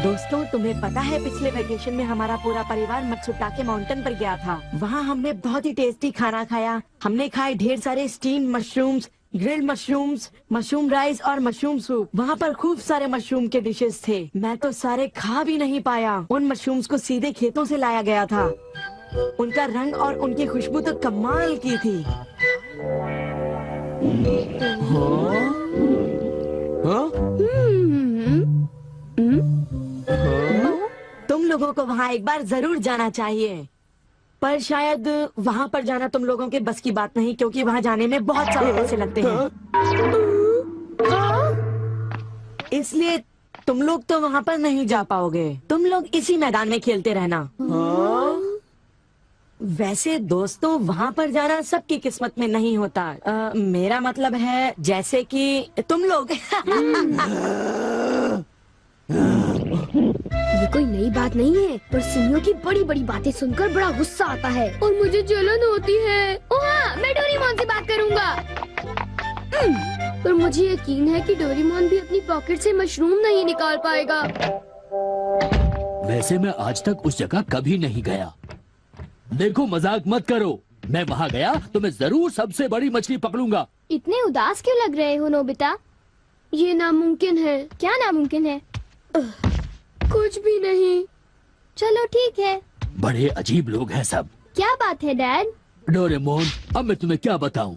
दोस्तों, तुम्हें पता है पिछले वेकेशन में हमारा पूरा परिवार मत्सुटाके माउंटेन पर गया था। वहाँ हमने बहुत ही टेस्टी खाना खाया। हमने खाए ढेर सारे steam mushrooms, grilled mushrooms, mushroom rice और मशरूम सूप। वहाँ पर खूब सारे मशरूम के डिशेस थे। मैं तो सारे खा भी नहीं पाया। उन मशरूम्स को सीधे खेतों से लाया गया था। उनका रंग और उनकी खुशबू तो कमाल की थी। तुम लोगों को वहाँ एक बार जरूर जाना चाहिए, पर शायद वहाँ पर जाना तुम लोगों के बस की बात नहीं, क्योंकि वहाँ जाने में बहुत सारे पैसे लगते हैं। इसलिए तुम लोग तो वहाँ पर नहीं जा पाओगे। तुम लोग इसी मैदान में खेलते रहना। वैसे दोस्तों, वहाँ पर जाना सबकी किस्मत में नहीं होता। मेरा मतलब है जैसे कि तुम लोग। ये कोई नई बात नहीं है, पर सिमियों की बड़ी बड़ी बातें सुनकर बड़ा गुस्सा आता है और मुझे जलन होती है। ओह हाँ, मैं डोरेमोन से बात करूँगा। पर मुझे यकीन है कि डोरेमोन भी अपनी पॉकेट से मशरूम नहीं निकाल पाएगा। वैसे मैं आज तक उस जगह कभी नहीं गया। देखो, मजाक मत करो। मैं वहाँ गया तो मैं जरूर सबसे बड़ी मछली पकड़ूंगा। इतने उदास क्यों लग रहे हो नोबिता? ये नामुमकिन है। क्या नामुमकिन है? कुछ भी नहीं। चलो ठीक है। बड़े अजीब लोग हैं सब। क्या बात है डैड? डोरेमोन, अब मैं तुम्हें क्या बताऊं?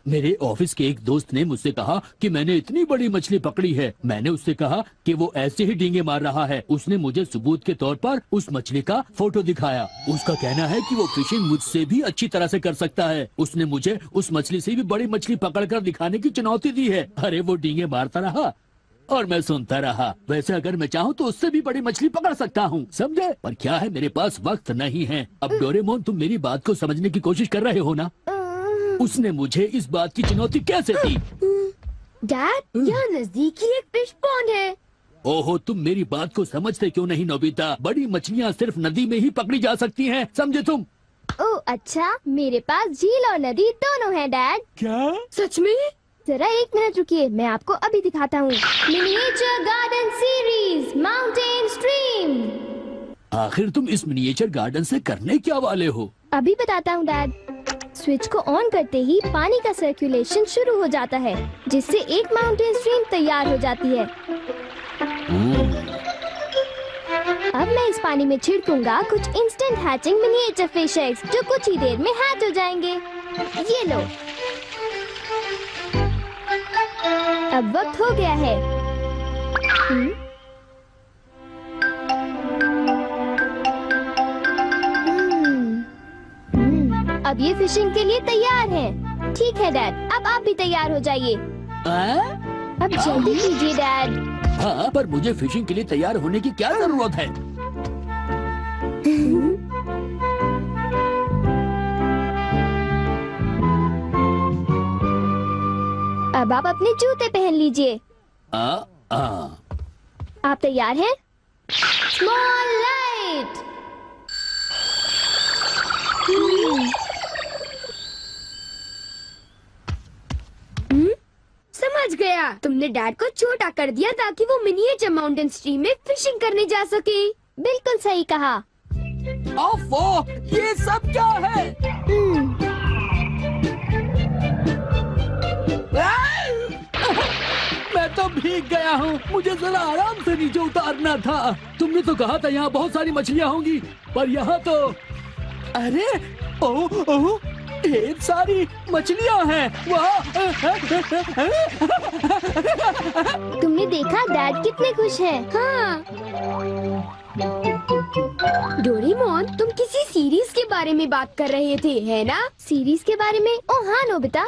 मेरे ऑफिस के एक दोस्त ने मुझसे कहा कि मैंने इतनी बड़ी मछली पकड़ी है। मैंने उससे कहा कि वो ऐसे ही डींगे मार रहा है। उसने मुझे सबूत के तौर पर उस मछली का फोटो दिखाया। उसका कहना है कि वो फिशिंग मुझसे भी अच्छी तरह से कर सकता है। उसने मुझे उस मछली से भी बड़ी मछली पकड़कर दिखाने की चुनौती दी है। अरे वो डींगे मारता रहा और मैं सुनता रहा। वैसे अगर मैं चाहूँ तो उससे भी बड़ी मछली पकड़ सकता हूँ, समझे? पर क्या है, मेरे पास वक्त नहीं है। अब डोरेमोन, तुम मेरी बात को समझने की कोशिश कर रहे हो ना? उसने मुझे इस बात की चुनौती कैसे दी? डैड, यहाँ नजदीक ही एक फिश पॉन्ड है। ओहो, तुम मेरी बात को समझते क्यों नहीं नोबिता? बड़ी मछलियाँ सिर्फ नदी में ही पकड़ी जा सकती हैं, समझे तुम? ओह अच्छा, मेरे पास झील और नदी दोनों हैं डैड। क्या? सच में? जरा एक मिनट रुकिए, मैं आपको अभी दिखाता हूँ। Miniature garden series mountain stream. आखिर तुम इस मिनिएचर गार्डन से करने क्या वाले हो? अभी बताता हूँ डैड। स्विच को ऑन करते ही पानी का सर्कुलेशन शुरू हो जाता है, जिससे एक माउंटेन स्ट्रीम तैयार हो जाती है। अब मैं इस पानी में छिड़कूंगा कुछ instant hatching miniature fish eggs, जो कुछ ही देर में हैच हो जाएंगे। ये लो। अब वक्त हो गया है। अब ये फिशिंग के लिए तैयार हैं। ठीक है डैड, अब आप भी तैयार हो जाइए। अब जल्दी कीजिए डैड। हाँ, पर मुझे फिशिंग के लिए तैयार होने की क्या जरूरत है? अब आप अपने जूते पहन लीजिए। आप तैयार हैं? Small light. समझ गया, तुमने डैड को छोटा कर दिया ताकि वो मिनिएचर माउंटेन स्ट्रीम में फिशिंग करने जा सके। बिल्कुल सही कहा। ओफो, ये सब क्या है? मैं तो भीग गया हूँ। मुझे जरा आराम से नीचे उतारना था। तुमने तो कहा था यहाँ बहुत सारी मछलियाँ होंगी, पर यहाँ तो अरे ओह, ढेर सारी मछलियाँ हैं। तुमने देखा डैड कितने खुश हैं। हाँ। डोरेमोन, तुम किसी सीरीज के बारे में बात कर रहे थे, है ना? सीरीज के बारे में? ओह हाँ नोबिता।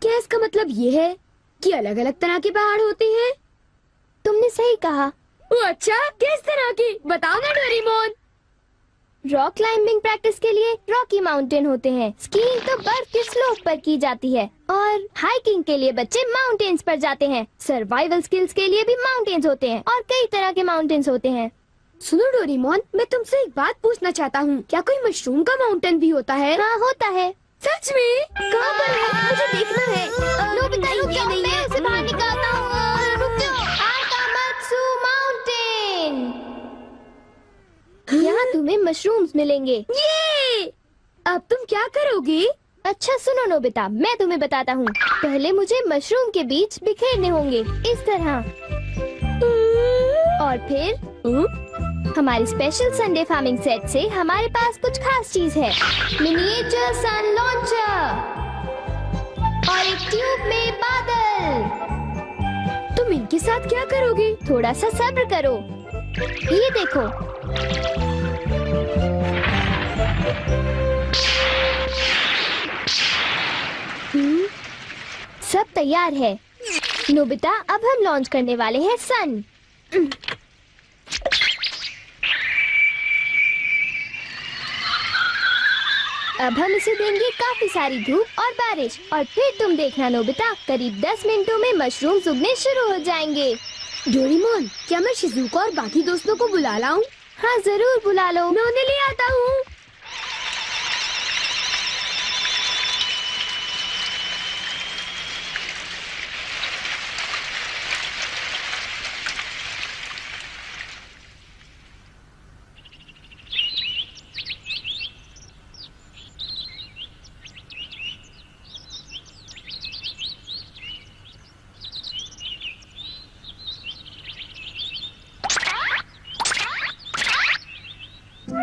क्या इसका मतलब ये है कि अलग अलग तरह के पहाड़ होते हैं? तुमने सही कहा। अच्छा, किस तरह की? बताओ ना डोरेमोन। रॉक क्लाइंबिंग प्रैक्टिस के लिए रॉकी माउंटेन होते हैं। स्कीइंग तो बर्फ के स्लोप पर की जाती है और हाइकिंग के लिए बच्चे माउंटेन्स पर जाते हैं। सर्वाइवल स्किल्स के लिए भी माउंटेन्स होते हैं और कई तरह के माउंटेन्स होते हैं। सुनो डोरेमोन, मैं तुमसे एक बात पूछना चाहता हूँ। क्या कोई मशरूम का माउंटेन भी होता है? हाँ होता है। सच में? कहाँ पर है? मुझे देखना है। नोबिता रुक जाओ, मैं उसे बाहर निकालता हूँ। रुक जाओ। आकामात्सु माउंटेन। यहाँ तुम्हें मशरूम्स मिलेंगे। ये अब तुम क्या करोगी? अच्छा सुनो नोबिता, मैं तुम्हें बताता हूँ। पहले मुझे मशरूम के बीज बिखेरने होंगे इस तरह, और फिर हमारी स्पेशल संडे फार्मिंग सेट से हमारे पास कुछ खास चीज है। मिनिएचर सन लॉन्चर और एक ट्यूब में बादल। तुम इनके साथ क्या करोगी? थोड़ा सा सब्र करो। ये देखो, सब तैयार है। नोबिता, अब हम लॉन्च करने वाले हैं सन। अब हम इसे देंगे काफी सारी धूप और बारिश, और फिर तुम देखना नोबिता, करीब 10 मिनटों में मशरूम उगने शुरू हो जाएंगे। डोरेमोन, क्या मैं शिजुका और बाकी दोस्तों को बुला लाऊं? हाँ जरूर बुला लो, मैं उन्हें ले आता हूँ।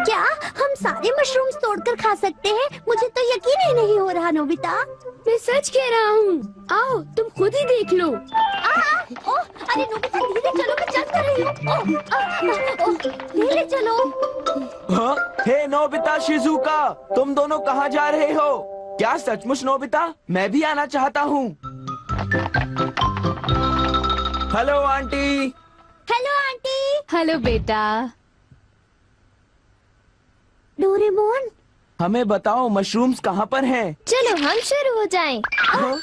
क्या हम सारे मशरूम्स तोड़कर खा सकते हैं? मुझे तो यकीन ही नहीं हो रहा नोबिता। मैं सच कह रहा हूँ। आओ तुम खुद ही देख लो। ओह, अरे नोबिता धीरे चलो, मैं चल कर रही हूँ। धीरे चलो। हाँ? हे नोबिता, शिजुका, तुम दोनों कहाँ जा रहे हो? क्या सचमुच नोबिता? मैं भी आना चाहता हूँ। Hello aunty. Hello aunty. Hello बेटा। डोरेमोन, हमें बताओ मशरूम्स कहाँ पर हैं? चलो हम शुरू हो जाएं। हाँ?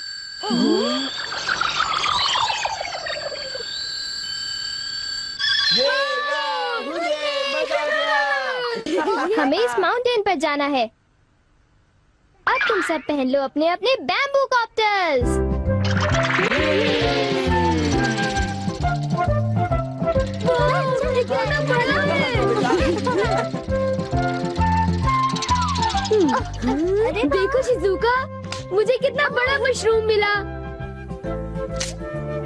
हमें इस माउंटेन पर जाना है। अब तुम सब पहन लो अपने अपने बैम्बू कॉप्टर्स। अरे देखो शिजुका, मुझे कितना बड़ा मशरूम मिला।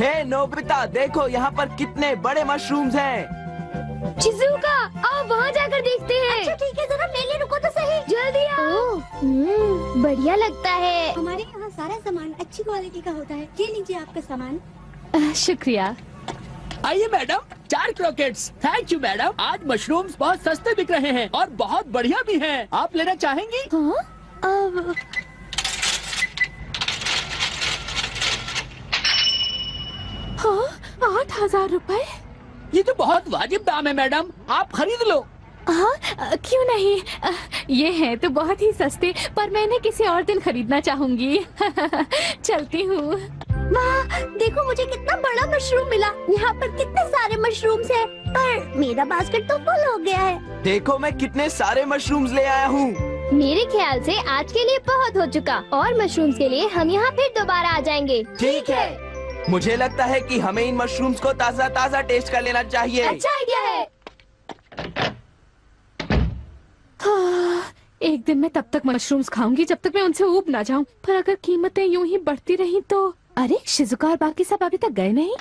हे नोबिता, देखो यहाँ पर कितने बड़े मशरूम्स हैं। शिजुका, आओ वहाँ जाकर देखते हैं। अच्छा ठीक है, जरा मेले रुको तो सही। जल्दी आओ। बढ़िया लगता है। हमारे यहाँ सारा सामान अच्छी क्वालिटी का होता है। ये लीजिए आपका सामान। शुक्रिया। आइए madam, 4 croquettes. Thank you madam. आज मशरूम्स बहुत सस्ते बिक रहे हैं और बहुत बढ़िया भी हैं। आप लेना चाहेंगी? हाँ? 8,000 रुपए? ये तो बहुत वाजिब दाम है मैडम, आप खरीद लो। हाँ, क्यों नहीं। ये हैं तो बहुत ही सस्ते, पर मैं इन्हें किसी और दिन खरीदना चाहूंगी। चलती हूँ। वाह, देखो मुझे कितना बड़ा मशरूम मिला। यहाँ पर कितने सारे मशरूम्स हैं, पर मेरा बास्केट तो फुल हो गया है। देखो मैं कितने सारे मशरूम्स ले आया हूँ। मेरे ख्याल से आज के लिए बहुत हो चुका, और मशरूम्स के लिए हम यहाँ फिर दोबारा आ जाएंगे। ठीक है। मुझे लगता है कि हमें इन मशरूम्स को ताज़ा ताज़ा टेस्ट कर लेना चाहिए। अच्छा आइडिया है। हाँ, एक दिन मैं तब तक मशरूम्स खाऊंगी जब तक मैं उनसे ऊब ना जाऊं। पर अगर कीमतें यूं ही बढ़ती रही तो। अरे शिजुका और बाकी सब अभी तक गए नहीं।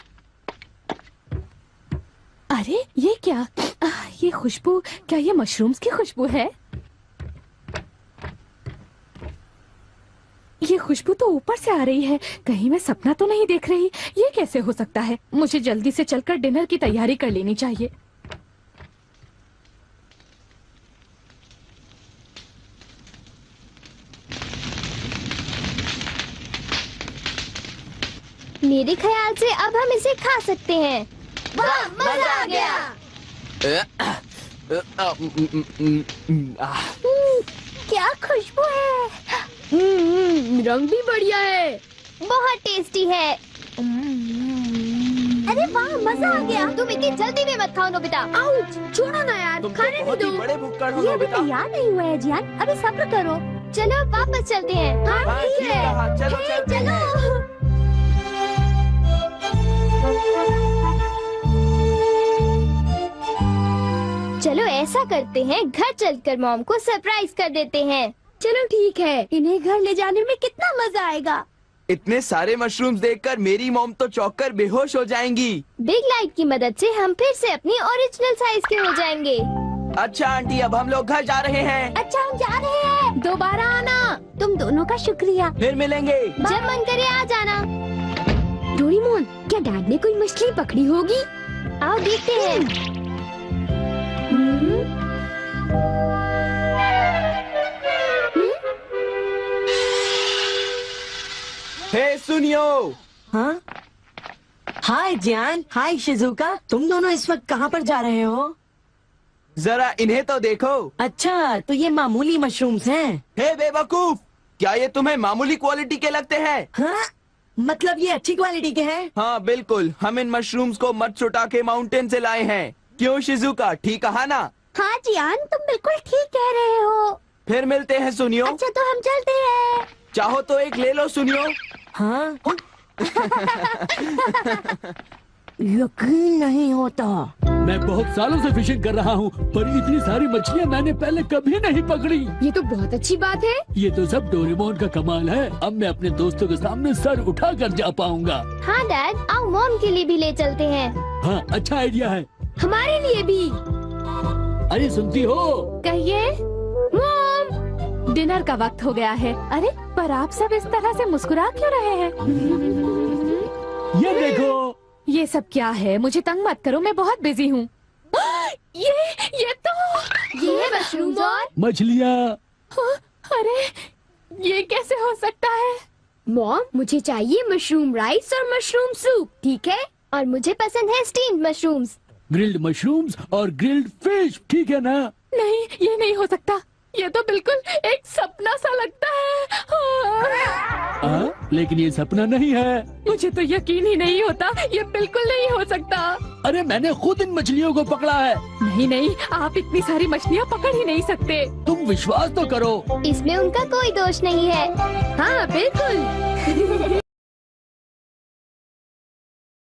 अरे ये क्या? ये खुशबू, क्या ये मशरूम्स की खुशबू है? ये खुशबू तो ऊपर से आ रही है। कहीं मैं सपना तो नहीं देख रही? ये कैसे हो सकता है? मुझे जल्दी से चलकर डिनर की तैयारी कर लेनी चाहिए। मेरे ख्याल से अब हम इसे खा सकते हैं। वाह, मजा आ गया। क्या खुशबू है। रंग भी बढ़िया है। बहुत टेस्टी है। अरे वाह, मजा आ गया। तुम इतनी जल्दी में मत खाओ नोबिता। आउच, छोड़ो ना यार, तुम खाने तो नहीं बहुत दो। ही बड़े भुक्कड़ हो ये अभी नोबिता। तैयार नहीं हुआ है जियान, अभी सब्र करो। चलो वापस चलते हैं। हाँ हाँ, ठीक ठीक है। कहा, चलो हे, चलते चलो। हैं। ऐसा करते हैं, घर चलकर मॉम को सरप्राइज कर देते हैं। चलो ठीक है, इन्हें घर ले जाने में कितना मजा आएगा। इतने सारे मशरूम्स देखकर मेरी मॉम तो चौंक कर बेहोश हो जाएंगी। बिग लाइट की मदद से हम फिर से अपनी ओरिजिनल साइज के हो जाएंगे। अच्छा आंटी, अब हम लोग घर जा रहे हैं। अच्छा हम जा रहे हैं। दोबारा आना। तुम दोनों का शुक्रिया। फिर मिलेंगे। जब मन करे आ जाना। डोरेमोन, क्या डैड ने कोई मछली पकड़ी होगी? आओ देखते हैं। हे सुनियो। हाँ, हाय जियान, हाय शिजुका, तुम दोनों इस वक्त कहाँ पर जा रहे हो? जरा इन्हें तो देखो। अच्छा, तो ये मामूली मशरूम्स हैं। हे बेवकूफ, क्या ये तुम्हें मामूली क्वालिटी के लगते हैं? हाँ, मतलब ये अच्छी क्वालिटी के हैं? हाँ बिल्कुल, हम इन मशरूम्स को मत्सुटाके माउंटेन से लाए हैं। क्यों शिजुका, ठीक कहा ना? हाँ जियान, तुम बिल्कुल ठीक कह रहे हो। फिर मिलते हैं सुनियो। अच्छा तो हम चलते हैं। चाहो तो एक ले लो सुनियो। हाँ। यकीन नहीं होता। मैं बहुत सालों से फिशिंग कर रहा हूँ, पर इतनी सारी मछलियाँ मैंने पहले कभी नहीं पकड़ी। ये तो बहुत अच्छी बात है। ये तो सब डोरेमोन का कमाल है। अब मैं अपने दोस्तों के सामने सर उठा कर जा पाऊंगा। हाँ डैड, आओ मॉम के लिए भी ले चलते हैं। हाँ, अच्छा आइडिया है। हमारे लिए भी। अरे सुनती हो? कहिए। मॉम, डिनर का वक्त हो गया है। अरे पर आप सब इस तरह से मुस्कुरा क्यों रहे हैं? ये देखो। ये सब क्या है? मुझे तंग मत करो, मैं बहुत बिजी हूँ। ये तो ये है मशरूम और मछलियाँ। अरे ये कैसे हो सकता है? मॉम, मुझे चाहिए मशरूम राइस और मशरूम सूप, ठीक है? और मुझे पसंद है स्टीम्ड मशरूम्स। ग्रिल्ड मशरूम्स और ग्रिल्ड फिश, ठीक है ना? नहीं, ये नहीं हो सकता। ये तो बिल्कुल एक सपना सा लगता है। लेकिन ये सपना नहीं है। मुझे तो यकीन ही नहीं होता, ये बिल्कुल नहीं हो सकता। अरे मैंने खुद इन मछलियों को पकड़ा है। नहीं नहीं, आप इतनी सारी मछलियाँ पकड़ ही नहीं सकते। तुम विश्वास तो करो। इसमें उनका कोई दोष नहीं है। हाँ बिल्कुल।